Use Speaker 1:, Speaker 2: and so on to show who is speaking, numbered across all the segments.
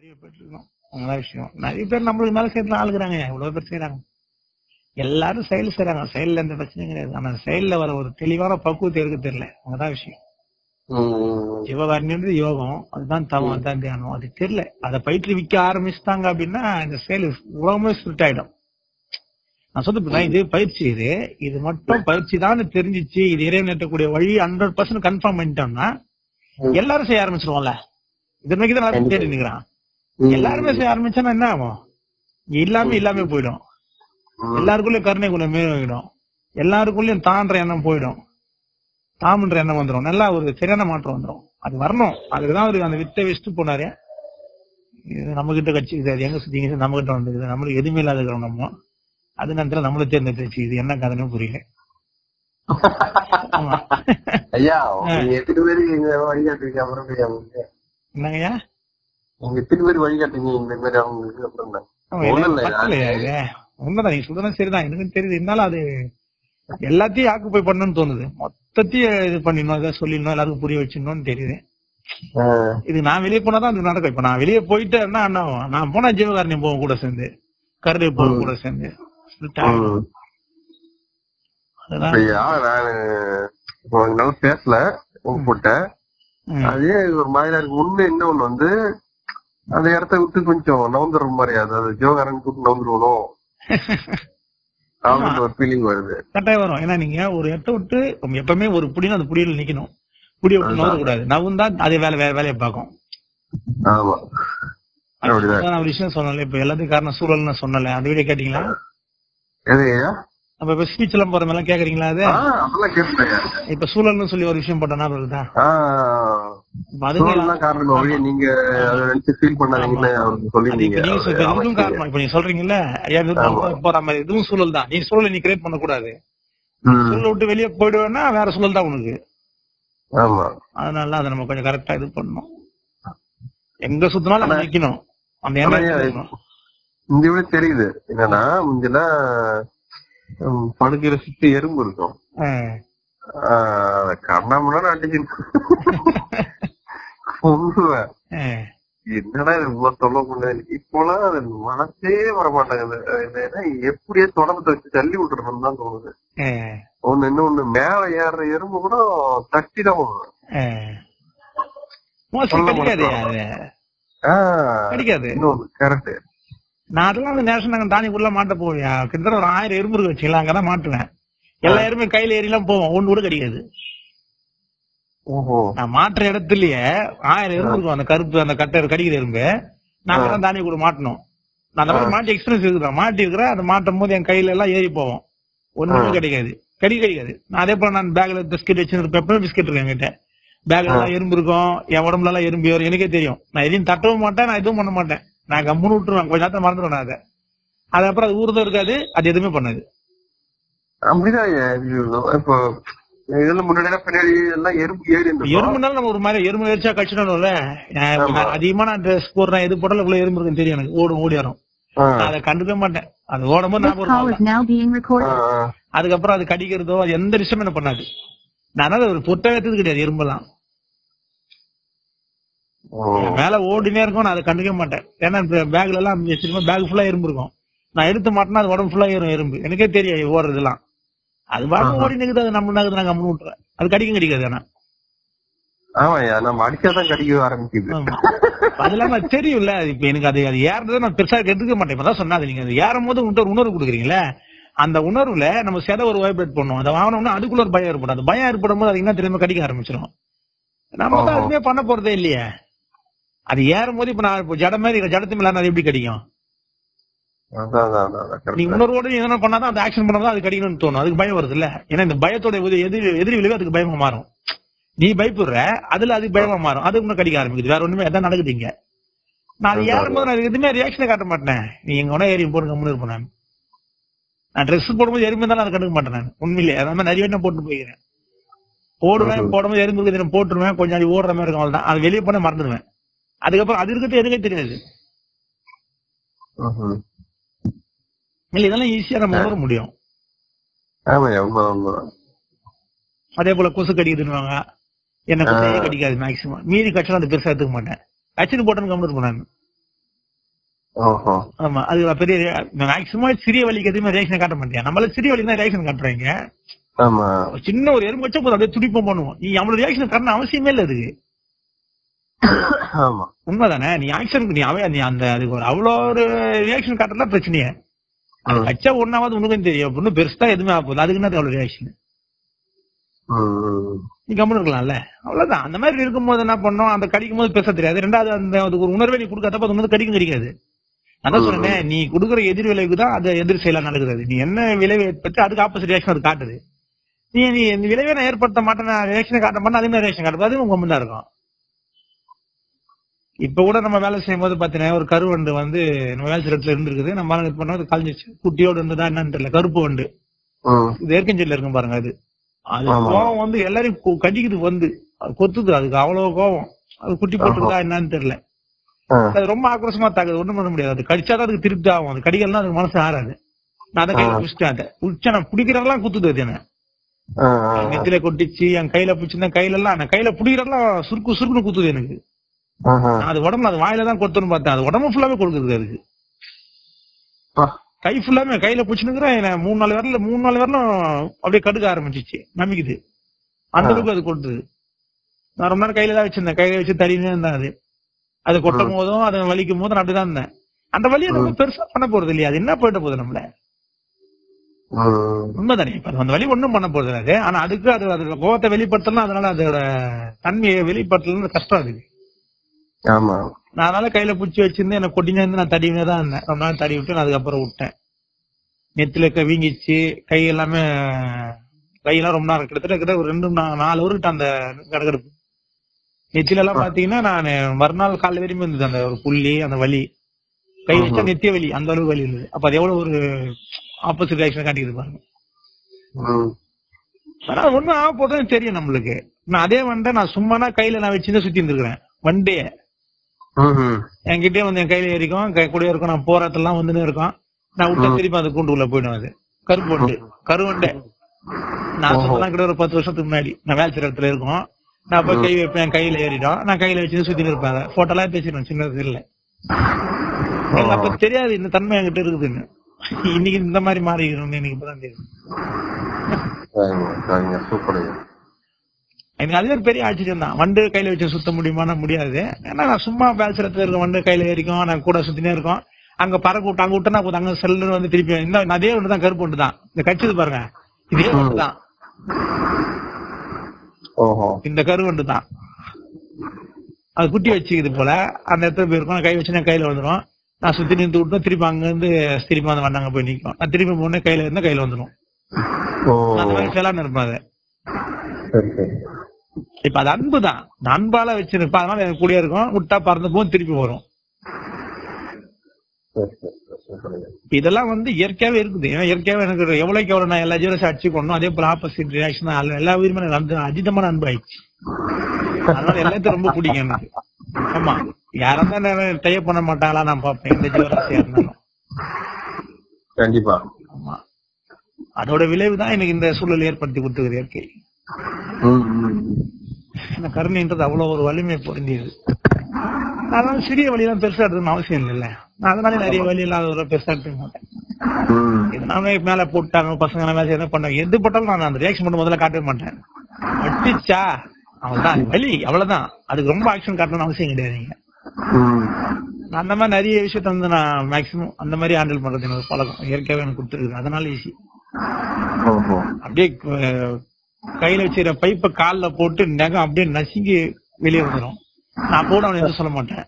Speaker 1: நிறைய பேர் இருக்கணும். அதான் விஷயம். நிறைய பேர் நம்மளுக்கு மேல சேர்த்து ஆளுக்குறாங்க, எவ்வளவு பேர் செய்யறாங்க. எல்லாரும் செயல் செய்யறாங்க, செயல்ல எந்த பிரச்சனையும் கிடையாது. ஆனா செயல்ல வர ஒரு தெளிவான பக்குவத்தை இருக்க தெரியல, அங்கதான் விஷயம். ஜீவகாரண்யம்ன்றது யோகம், அதுதான் தவம், அதுதான் தியானம். அது தெரியல. அதை பயிற்றுவிக்க ஆரம்பிச்சுட்டாங்க அப்படின்னா இந்த செயல் உலகமே ஸ்பிரிட் ஆயிடும். நான் சொல்றேன், இது பயிற்சி, இது மட்டும் பயிற்சி தான் தெரிஞ்சிச்சு, இது இறைவன் ஏற்றக்கூடிய வழி 100% கன்ஃபார்ம் பண்ணிட்டோம்னா எல்லாரும் செய்ய ஆரம்பிச்சிருவோம்ல. இதை நோக்கி தான் எல்லாரும் தேடி நிக்கிறான். எல்லாருமே செய்ய ஆரம்பிச்சா என்ன ஆகும்? இல்லாம போயிடும். எல்லாருக்குள்ளயும் கருணை குணம் மேலும், எல்லாருக்குள்ளயும் தான்ற எண்ணம் போயிடும், தாமன்ற எண்ணம் வந்துடும். நல்லா ஒரு சரியான மாற்றம் வந்துடும். அது வரணும். அதுக்குதான் அவருக்கு அந்த வித்தை வச்சுட்டு போனாரு. இது நம்ம கிட்ட கட்சிக்குது, அது எங்க சுத்திங்க நம்ம கிட்ட வந்துருக்குது, நம்மளுக்கு எதுவுமே இல்லாத இருக்கிறோம். நம்ம அது நேரத்துல நம்மள தேர்ந்தெடுத்து இது என்ன கதைன்னு புரியல.
Speaker 2: ஐயா எத்தனை பேருக்கு வழிகாட்டுறீங்க? அப்புறம்
Speaker 1: என்னங்கய்யா
Speaker 2: எத்தனை பேர் வழிகாட்டுங்க இந்த மாதிரி அவங்களுக்கு? அப்புறம்
Speaker 1: உண்மைதான், நீங்க சொல்றதும் சரிதான், எனக்கும் தெரியுது. இருந்தாலும் அது எல்லாத்தையும் ஆக்குப்பை பண்ணணும்னு தோணுது. மொத்தத்தையும் இது பண்ணிடணும், ஏதாவது சொல்லிடணும், எல்லாருக்கும் புரிய வச்சிடணும்னு தெரியுது. இது நான் வெளியே போனாதான் அது நடக்கும். இப்ப நான் வெளியே போயிட்டு என்ன ஆகும்? நான் போனா ஜீவகாரணியம் போவோம் கூட சேர்ந்து, கருணை போவோம் கூட சேர்ந்து.
Speaker 2: நான் பேசல போட்டேன், அதே ஒரு மாதிரி இருக்கு. உண்மை என்ன ஒண்ணு வந்து அந்த இடத்த விட்டு கொஞ்சம் நவுந்துற மாதிரி, அது ஜீவகாரன் கூட்டு நவுந்துருவணும் அப்படின்னு ஒரு ஃபீலிங் வருது.
Speaker 1: கட்டாயம் வரும். ஏன்னா நீங்க ஒரு இடத்த விட்டு எப்பவுமே ஒரு புடினா அந்த புடியில நிக்கணும். புடிய விட்டு நவுற கூடாது. நவுந்தா அதே வேலையை பார்க்கும்.
Speaker 2: ஆமா,
Speaker 1: ஒரு விஷயம் சொன்னல, இப்ப எல்லாத்துக்கும் காரணம் சூழல்னு சொன்னல, அந்த வீடியோ கேட்டீங்களா? அப்ப இப்ப ஸ்பீச் எல்லாம் போற மாதிரி கேக்குறீங்களா? அது இப்ப சூழல்னு சொல்லி ஒரு விஷயம் போட்டா இருக்குதா? நீங்க சொல்றீங்கல்ல போற மாதிரி இதுவும் சூழல் தான். நீ சூழலை நீ கிரியேட் பண்ண கூடாது. சூழல் விட்டு வெளியே போயிடுவேன்னா வேற சூழல் தான் உனக்கு. அதனால அதை நம்ம கொஞ்சம் கரெக்டா இது பண்ணணும். எங்க சுத்தினாலும் நம்ம நிக்கணும், அந்த எண்ணம்.
Speaker 2: இந்த விட தெரியுது என்னன்னா, முந்தில படுக்கிற சுத்தி எறும்பு இருக்கும், கண்ணாமனா அடிச்சு என்னடா இது சொல்ல முடியாது. இப்போலாம் அது மனசே வரமாட்டாங்க. எப்படியே தொடர்ந்து வச்சு தள்ளி விட்டுறணும்னு தான் தோணுது. ஒண்ணு இன்னொன்னு மேல ஏறுற எறும்பு கூட தட்டி தான் போடுது. கரெக்ட்.
Speaker 1: நான் அதெல்லாம் நேஷனல் தானிக்குள்ள மாட்ட போவியா, கிட்டத்தட்ட ஒரு 1000 எறும்பு இருக்கு வச்சுக்கலாம், அங்கதான் மாட்டுவேன். எல்லா எறும்பும் கையில ஏறிலாம் போவோம், ஒண்ணு கூட கிடைக்காது. நான் மாற்ற இடத்துலயே 1000 எறும்பு இருக்கும், அந்த கருப்பு அந்த கட்டை கடிக்கிற எறும்பு. நாங்க தான் தானிய கூட மாட்டணும். நான் அந்த மாதிரி மாட்டி எக்ஸ்பீரியன்ஸ் இருக்குறேன், மாட்டி இருக்கிறேன். அதை மாட்டும் போது என் கையில எல்லாம் ஏறி போவோம், ஒண்ணுமே கிடைக்காது. நான் அதே போல நான் பேக்ல பிஸ்கெட் வச்சிருப்பேன், எப்பவுமே பிஸ்கெட் இருக்கு என்கிட்ட. பேக்ல எல்லாம் எறும்பு இருக்கும், என் உடம்புல எல்லாம் எறும்பு வரும், எனக்கே தெரியும். நான் எதையும் தட்டவும் மாட்டேன், நான் எதுவும் பண்ண மாட்டேன். நான் கம்முன்னு விட்டுருவேன், கொஞ்ச நேரத்தை மறந்துடுவேன் அதை. அதுக்கப்புறம் அது ஊர்தான் இருக்காது, அது எதுவுமே பண்ணாது.
Speaker 2: அப்படிதான் இப்போ இதெல்லாம் முன்னாடி பின்னாடி எல்லாம் எறும்புனாலும்
Speaker 1: நம்ம ஒரு மாதிரி எறும்பு எரிச்சா கழிச்சிடணும்ல. அதிகமா நான் ட்ரெஸ் போடுறேன், எது போட்டாலும் இவ்வளவு எறும்பு இருக்குன்னு தெரியும் எனக்கு. ஓடி வரும், அதை கண்டுக்க மாட்டேன். அது ஓடும் போது அதுக்கப்புறம் அது கடிக்கிறதோ அது எந்த விஷயம் என்ன பண்ணாது. நான் ஒரு புத்தகத்துக்கு கிடையாது எறும்பெல்லாம். மேல ஓடினே இருக்கும், நான் அதை கண்டுக்க மாட்டேன். ஏன்னா பேக்ல எல்லாம் பேக் ஃபுல்லா எறும்பு இருக்கும். நான் எடுத்து மாட்டேன்னா அது உடம்பு ஃபுல்லா ஏறும் எறும்பு, எனக்கே தெரியும் ஓடுறதுலாம். அது பாட்டு ஓடி நிக்குது, அது நம்ம நான் கம்மு விட்டுறேன். அது கடிக்கும் கிடைக்காது. ஆனா அதெல்லாம் தெரியும்ல. இப்ப எனக்கு அது ஏறதை நான் பெருசா எடுத்துக்க மாட்டேன். இப்பதான் சொன்னாது, நீங்க அது ஏறும் போது உங்கள்கிட்ட ஒரு உணர்வு கொடுக்குறீங்களே, அந்த உணர்வுல நம்ம செத ஒரு வைப்ரேட் பண்ணுவோம். அதை வாங்கினோம்னா அதுக்குள்ள ஒரு பயம் ஏற்படும். அந்த பயம் ஏற்படும் போது அது என்ன திரும்ப கடிக்க ஆரம்பிச்சிடும். நம்ம தான் அதுமே பண்ண போறதே இல்லையே. அது ஏறும் போது இப்ப நான் இப்போ ஜட மாதிரி ஜடத்து மேல அது எப்படி கிடைக்கும்? நீ உணர்வோட நீ என்ன பண்ணாதான் அந்த ஆக்ஷன் பண்ணாதான் அது கடிக்கணும்னு தோணும். அதுக்கு பயம் வருது இல்ல. ஏன்னா இந்த பயத்தோட எதிரி விளைவு அதுக்கு பயமா மாறும். நீ பயப்படுற, அதுல அதுக்கு பயமா மாறும், அது இன்னும் கடிக்க ஆரம்பிக்குது. வேற ஒண்ணுமே எதாவது நடக்குதுங்க. நான் அது ஏறும் போது நான் எதுவுமே ரியாக்ஷனை காட்ட மாட்டேன். நீ எங்க உடனே ஏறி போடுங்க முன்னு இருப்பேன். நான் ட்ரெஸ் போடும்போது எறும்பு இருந்தாலும் அதை கண்டுக்க மாட்டேன். நான் உண்மையிலே அதான் நிறைய என்ன போட்டு போயிருக்கேன். போடுவேன், போடும்போது எறும்பு போட்டுருவேன், கொஞ்சம் அது ஓடுற மாதிரி இருக்கும், அவ்வளவுதான். அது வெளியே போனா மறந்துடுவேன். அதுக்கப்புறம் அது இருக்கிறது எதுக்கே தெரியாது. இல்ல இதெல்லாம் ஈஸியா நம்ம உணர முடியும். அதே போல கொசு கடிக்குதுன்னுவாங்க, என்ன கொசையே கடிக்காது மேக்சிமம். மீறி கட்சம் அது பெருசா எடுத்துக்க மாட்டேன். கட்சின்னு போட்டேன்னு கம்மிட்டு போனாங்க. ஆமா, அது பெரிய மேக்சிமம் சிறிய வலிக்கு எதுவுமே ரியாக்ஷன் காட்ட மாட்டேன். நம்மள சிறிய வலி தான் ரியாக்ஷன் காட்டுறாங்க. சின்ன ஒரு எறும்பு வச்சா போதும், அப்படியே துடிப்பம் பண்ணுவோம். நீ அவ்வளவு ரியாக்ஷன் காட்டணும் அவசியமே இல்லை அதுக்கு. உண்மைதானே? நீ ஆக்ஷன் நீ அந்த அதுக்கு ஒரு அவ்வளோ ஒரு ரியாக்ஷன் காட்டலாம் பிரச்சனையே. அது வச்சா ஒன்னாவது உனக்கும் தெரியும், ஒன்னும் பெருசா எதுவுமே ஆக போகுது, அதுக்கு என்ன அவ்வளவு ரியாக்ஷன்? நீ கம்முன்னு இருக்கலாம்ல, அவ்வளவுதான். அந்த மாதிரி இருக்கும்போது என்ன பண்ணோம், அந்த கடிக்கும் போது பேச தெரியாது. ரெண்டாவது அந்த அதுக்கு ஒரு உணர்வை நீ கொடுக்காதப்ப அது வந்து கடிக்கும் கிடைக்காது. அதான் சொன்னேன், நீ கொடுக்குற எதிர் விளைவுக்கு தான் அதை எதிர் செயலா நடக்குது. நீ என்ன விளைவை ஏற்பட்டு அதுக்கு ஆப்போசிட் ரியாக்ஷன் அது காட்டுது. நீ விளைவை நான் ஏற்படுத்த மாட்டேன், ரியாக்ஷனை காட்ட மாட்டேன், அதே மாதிரி ரியாக்ஷன் காட்டுறது, அதுவும் கம்முன்னு தான் இருக்கும். இப்ப கூட நம்ம வேலை செய்யும் போது பாத்தீங்கன்னா ஒரு கருவண்டு வந்து நம்ம வேலை இடத்துல இருந்துருக்குது. நம்ம இது பண்ணது கழிஞ்சிச்சு, குட்டியோடு இருந்ததா என்னன்னு தெரியல, கருப்பு வண்டு. இது ஏற்கஞ்சல்ல இருக்கும் பாருங்க. அது கோவம் வந்து எல்லாரையும் கடிக்குது, வந்து கொத்துது. அதுக்கு அவ்வளவு கோவம். அது குட்டி போட்டுருக்கா என்னன்னு தெரியல. அது ரொம்ப ஆக்ரோஷமா தாக்குது, ஒண்ணும் பண்ண முடியாது. அது கடிச்சாதான் அதுக்கு திருப்தி ஆகும். அது கடிக்கலாம் அதுக்கு மனசு ஆறாது. நான் அதை கையில பிடிச்சிட்டேன். பிடிச்சா நான் பிடிக்கிறதெல்லாம் குத்துது. அது என்ன நெத்தில கொட்டிச்சு, என் கையில பிடிச்சிருந்தேன். கையில எல்லாம் நான் கையில பிடிக்கிறதெல்லாம் சுருக்கு சுருக்குன்னு குத்துது எனக்கு. அது உடம்புல அது வாயில தான் கொடுத்துன்னு பார்த்தேன். அது உடம்பு ஃபுல்லாவே கொடுக்குது. அதுக்கு கை ஃபுல்லாமே கையில பிடிச்சுன்னு 3-4 வரலும் அப்படியே கடுக்க ஆரம்பிச்சிச்சு, நம்பிக்குது. அந்த அளவுக்கு அது கொடுத்தது. நான் ரொம்ப நேரம் கையில தான் வச்சிருந்தேன், கையில வச்சு தடினே இருந்தேன். அது கொட்டும் போதும் அது வலிக்கும் போதும் நான் அப்படிதான் இருந்தேன். அந்த வலியை நம்ம பெருசா பண்ண போறது இல்லையா, அது என்ன போயிட்ட போகுது நம்மள. உண்மைதானே? இப்ப அந்த வலி ஒண்ணும் பண்ண போறது அது. ஆனா அதுக்கு அது அதோட கோவத்தை வெளிப்படுத்தலாம், அதனால அதோட தன்மையை வெளிப்படுத்தலாம் கஷ்டம் அதுக்கு. நான் அதனால கையில பிடிச்சி வச்சிருந்து எனக்கு கொட்டினே இருந்து நான் தடினே தான் இருந்தேன். ரொம்ப நாள் தடி விட்டு நான் அதுக்கப்புறம் விட்டேன். நெத்தில வீங்கிச்சு, கை எல்லாமே, கையெல்லாம் ரொம்ப நேரம் கிட்டத்தட்ட ஒரு 2-4 ஊருக்கிட்ட அந்த கடகடுப்பு. நெத்தில எல்லாம் பாத்தீங்கன்னா நான் மறுநாள் காலைல வரையும் இருந்தது அந்த ஒரு புள்ளி, அந்த வலி. கை வச்சா நெத்திய வலி, அந்த அளவுக்கு வலி இருந்தது. அப்ப அது எவ்வளவு ஒரு ஆப்போசிட் ரியாக்ஷன் காட்டிக்குது பாருங்க. ஆனா ஒண்ணும் ஆக போதும் தெரியும் நம்மளுக்கு. நான் அதே வண்டை நான் சும்மானா கையில நான் வச்சுதான் சுத்தி இருந்திருக்கிறேன். வண்டே என்கிட்டயே வந்து என் கையில ஏறிக்கும், கூட இருக்கும். நான் போராட்டெல்லாம் வந்துன்னு இருக்கோம். நான் விட்ட திருப்பி அந்த கூண்டுக்குள்ள போயிடும். அது கருப்பு கருவண்டை. நான் சொன்னதான் கிட்ட ஒரு 10 வருஷத்துக்கு முன்னாடி நான் வேலை செய்யற இடத்துல இருக்கோம். நான் போய் கை வைப்பேன், கையில ஏறிடும். நான் கையில வச்சு சுத்தி இருப்பேன். போட்டோ எல்லாம் பேசிடுவேன் சின்னது இல்ல. எனக்கு அப்ப தெரியாது இந்த தன்மை என்கிட்ட இருக்குதுன்னு. இன்னைக்கு இந்த மாதிரி மாறிக்கணும்னு எனக்கு இப்பதான் தெரியும். எனக்கு அது ஒரு பெரிய ஆச்சரியம் தான். வண்டு கையில வச்சு சுத்த முடியுமானா முடியாது. ஏன்னா நான் சும்மா பேசுறதுல இருக்க வண்டு கையில ஏறிக்கும், நான் கூட சுத்தினே இருக்கோம். அங்க பறக்க விட்டு அங்க விட்டா அங்க செல்லு வந்து திருப்பி இந்த அதே ஒன்று தான், கருப்பு ஒன்று தான். இந்த கட்சிது பாருங்க, இதே ஒன்று தான். இந்த கருவண்டு தான். அது குட்டி வச்சுக்குது போல. அந்த இடத்துல போயிருக்கோம், கை வச்சு கையில வந்துடும். நான் சுத்தி நின்று விட்டோம், திருப்பி அங்க இருந்து திருப்பி வந்து வந்தாங்க போய் நிற்கும். நான் திருப்பி போனே கையில இருந்தா கையில வந்துடும். அந்த மாதிரி செலான்னு இருப்பேன் அதை. இப்ப அது அன்பு தான், அன்பால வச்சிருப்பேன். அதனால எனக்கு கூடயே இருக்கும். விட்டா பறந்து போகும், திருப்பி வரும். இதெல்லாம் வந்து இயற்கையாவே இருக்குது. ஏன்னா இயற்கையாவே எனக்கு எவ்வளவுக்கு எவ்வளவு நான் எல்லா ஜீவரசம் அடிச்சு கொண்டோம், அதே போல ஆப்போசிட் ரியாக்ஷன் எல்லா உயிருமே எனக்கு அஜிதமான அன்பு ஆயிடுச்சு. அதனால எல்லாத்தையும் ரொம்ப பிடிக்கும் எனக்கு. ஆமா, யாரும் தான் டைப் பண்ண மாட்டாங்களா நான் பார்ப்பேன், எந்த ஜீவராசியா இருந்தாலும்.
Speaker 2: கண்டிப்பா.
Speaker 1: ஆமா, அதோட விளைவு தான் எனக்கு இந்த சூழல் ஏற்படுத்தி கொடுத்துக்குது இயற்கை. இந்த கருணைன்றது அவ்வளவு ஒரு வலிமை பொருந்தியது. அதனால சிறிய வழியெல்லாம் பெருசா எடுத்துக்கணும் அவசியம் இல்லைல்ல. நான் அதனால நிறைய வழி இல்லாத பெருசா எடுத்துக்க மாட்டேன். இதனால மேல போட்டாங்க பசங்க மேல என்ன பண்ணாங்க, எது போட்டாலும் நான் அந்த ரியாக்ஷன் பண்ண முதல்ல காட்டவே மாட்டேன். அடிச்சா அவ்வளவுதான், வலி அவ்வளவுதான். அதுக்கு ரொம்ப ஆக்ஷன் காட்டணும்னு அவசியம் கிடையாதுங்க. அந்த மாதிரி நிறைய விஷயத்த வந்து நான் மேக்சிமம் அந்த மாதிரி ஹேண்டில் பண்றது எனக்கு பழக்கம் இயற்கையாவே எனக்கு கொடுத்துருக்கு. அதனால ஈஸி. அப்படியே கையில வச்சுக்கிற பைப்பை கால்ல போட்டு நகம் அப்படியே நசுங்கி வெளியே வந்துடும். நான் போட அவனை எதுவும் சொல்ல மாட்டேன்,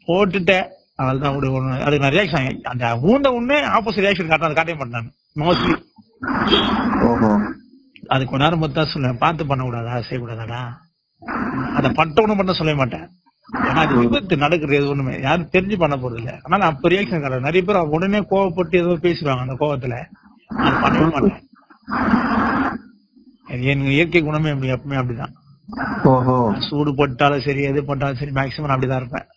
Speaker 1: போட்டுட்டேன் அவள்தான் விடு. அதுக்கு நான் ரியாக்ஷன் அந்த ஊந்த ஒண்ணு ஆப்போசிட் ரியாக்ஷன் காட்டவே மாட்டேன் மோஸ்ட்லி. அது கொஞ்ச நேரம் மொத்தம் சொல்லுவேன், பார்த்து பண்ண கூடாதா, செய்யக்கூடாதாடா, அதை பட்டவனும் பண்ண சொல்ல மாட்டேன். ஏன்னா அது விபத்து நடக்குறது எது ஒண்ணுமே யாரும் தெரிஞ்சு பண்ண போறது இல்லை. அதனால அப்ப ரியாக்ஷன் காட்டுறேன். நிறைய பேர் உடனே கோவப்பட்டு ஏதோ பேசுவாங்க, அந்த கோவத்துல அது பண்ணவே மாட்டேன். என் இயற்கை குணமே எப்பவுமே அப்படிதான். சூடு போட்டாலும் சரி, எது போட்டாலும் சரி, மேக்சிமம் அப்படிதான் இருப்பேன்.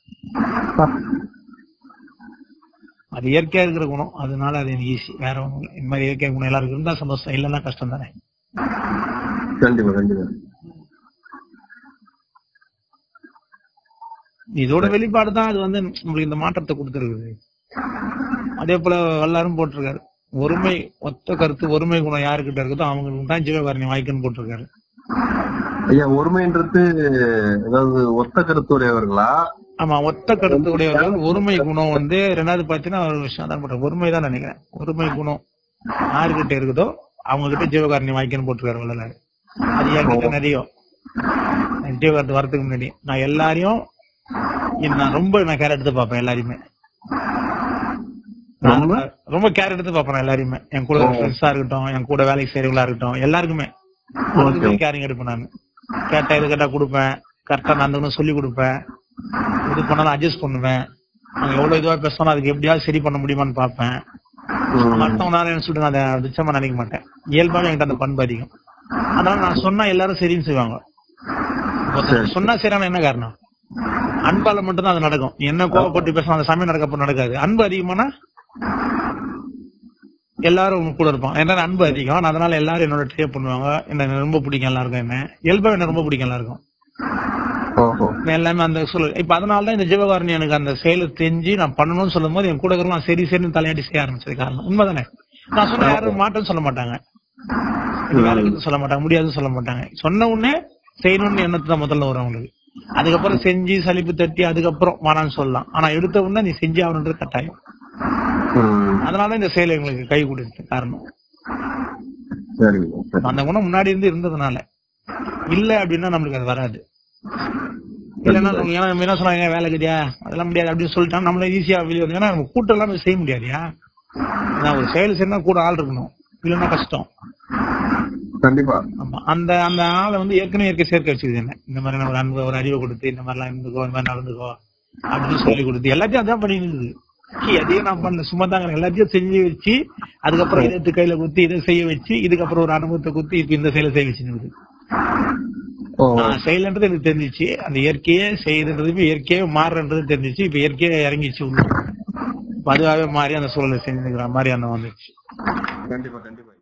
Speaker 1: அது இயற்கையா இருக்கிற குணம், அதனால அது எனக்கு ஈஸி. வேற ஒண்ணும் இல்லை. இந்த மாதிரி இயற்கை குணம் எல்லாருக்கும் இருந்தா சந்தோஷம், இல்லைன்னா கஷ்டம் தானே.
Speaker 2: கண்டிப்பா கண்டிப்பா.
Speaker 1: இதோட வெளிப்பாடு தான் அது வந்து நம்மளுக்கு இந்த மாற்றத்தை கொடுத்துருக்குது. அதே போல வல்லாரும் போட்டிருக்காரு, ஒருமை ஒத்த கருத்து ஒருமை குணம் யாருக்கிட்ட இருக்குதோ அவங்களுக்கு தான் ஜீவகாருண்யம் வாய்க்குன்னு போட்டிருக்காரு.
Speaker 2: ஐயா, ஒருமைன்றது அதாவது ஒத்த கருத்து உடையவர்களா?
Speaker 1: ஆமா, ஒத்த கருத்து உடையவர்கள். ஒருமை குணம் வந்து ரெண்டாவது பாத்தீங்கன்னா ஒரு விஷயம் தான் போட்டிருக்காரு, ஒருமை தான் நினைக்கிறேன். ஒருமை குணம் யாருக்கிட்ட இருக்குதோ அவங்க கிட்ட ஜீவகாருண்யம் வாய்க்குன்னு போட்டிருக்காரு வள்ளலாரு. அது என்கிட்ட நிறைய ஜீவகாரத்து வரதுக்கு முன்னாடி நான் எல்லாரையும் நான் கேர் எடுத்து பார்ப்பேன். எல்லாரையுமே ரொம்ப கேர் எடுத்து பார்ப்பேன். எல்லாரையுமே என் கூட ஃப்ரெண்ட்ஸா இருக்கட்டும், என் கூட வேலைக்கு செய்யறவங்களா இருக்கட்டும், எல்லாருக்குமே கேரிங் எடுப்பேன். நான் கேட்டா எது கேட்டா கொடுப்பேன். கரெக்டா நான் சொல்லி கொடுப்பேன். இது பண்ணாலும் அட்ஜஸ்ட் பண்ணுவேன். அவங்க எவ்வளவு இதுவா பேசணும் அதுக்கு எப்படியாவது சரி பண்ண முடியுமான்னு பார்ப்பேன். மற்றவங்க சொல்லிட்டு நான் அதை நிச்சயமா நினைக்க மாட்டேன். இயல்பாவே என்கிட்ட அந்த பண்பு அதிகம். அதனால நான் சொன்னா எல்லாரும் சரின்னு செய்வாங்க. சொன்னா சரியான என்ன காரணம்? அன்பால மட்டும்தான் அது நடக்கும். என்ன கோவப்பட்டு பேசணும் அந்த சமயம் நடக்கப்ப நடக்காது. அன்பு அதிகமானா எல்லாரும் கூட இருப்பான். ஏன்னா அன்பு அதிகம், அதனால எல்லாரும் என்னோட ட்ரே பண்ணுவாங்க. என்ன ரொம்ப பிடிக்கும் எல்லாருக்கும். என்ன இயல்பா என்ன ரொம்ப பிடிக்கும் எல்லாருக்கும். எல்லாமே அந்த சூழல். இப்ப அதனாலதான் இந்த ஜீவகாருண்யம் எனக்கு அந்த செயலை செஞ்சு நான் பண்ணணும்னு சொல்லும் போது என் கூட இருக்கலாம் சரி சரின்னு தலையாட்டி செய்ய ஆரம்பிச்சது காரணம். உண்மைதானே? நான் சொன்ன யாரும் மாட்டேன்னு சொல்ல மாட்டாங்க, வேலைக்கு சொல்ல மாட்டாங்க, முடியாதுன்னு சொல்ல மாட்டாங்க. சொன்ன உடனே செய்யணும்னு எண்ணத்து தான் முதல்ல வரும் அவங்களுக்கு. அதுக்கப்புறம் செஞ்சு சலிப்பு தட்டி அதுக்கப்புறம் வேணான்னு சொல்லலாம். ஆனா எடுத்த உடனே நீ செஞ்சு ஆகணுன்றது கட்டாயம். அதனால இந்த செயல் எங்களுக்கு கை கொடுத்து காரணம். அந்த குணம் முன்னாடி இருந்து இருந்ததுனால. இல்ல அப்படின்னா நம்மளுக்கு அது வராது. இல்லன்னா என்ன சொன்னாங்க வேலை கட்டியா அதெல்லாம் முடியாது அப்படின்னு சொல்லிட்டா நம்மள ஈஸியா வெளியே வந்து. ஏன்னா நம்ம கூட்டம் எல்லாம் செய்ய முடியாதுயா. ஒரு செயல் செய்யணும் கூட ஆள் இருக்கணும், இல்லைன்னா கஷ்டம்.
Speaker 2: கண்டிப்பா.
Speaker 1: ஆமா, அந்த அந்த ஆளை வந்து ஏற்கனவே இயற்கை சேர்க்க வச்சுக்குது. என்ன இந்த மாதிரி ஒரு அன்பு ஒரு அறிவை கொடுத்து இந்த மாதிரிலாம் இருந்துக்கோ, இந்த மாதிரி நடந்துக்கோ அப்படின்னு சொல்லி கொடுத்து எல்லாத்தையும் அதான் பண்ணிருக்குது. அதையும் நான் பண்ணல, சும்மா தாங்க எல்லாத்தையும் செஞ்சு வச்சு அதுக்கப்புறம் இதை கையில குத்தி இதை செய்ய வச்சு இதுக்கப்புறம் ஒரு அனுபவத்தை குத்தி இப்ப இந்த செயலை செய்ய வச்சுருக்குது. செயல்ன்றது எனக்கு தெரிஞ்சிச்சு. அந்த இயற்கையே செய்யுதுன்றது இயற்கையே மாறுன்றது தெரிஞ்சிச்சு. இப்ப இயற்கையே இறங்கிச்சு உள்ள, அதுவாகவே மாறி அந்த சூழலை செஞ்சுக்கிற மாதிரி அந்த வந்துச்சு.
Speaker 2: கண்டிப்பா கண்டிப்பா.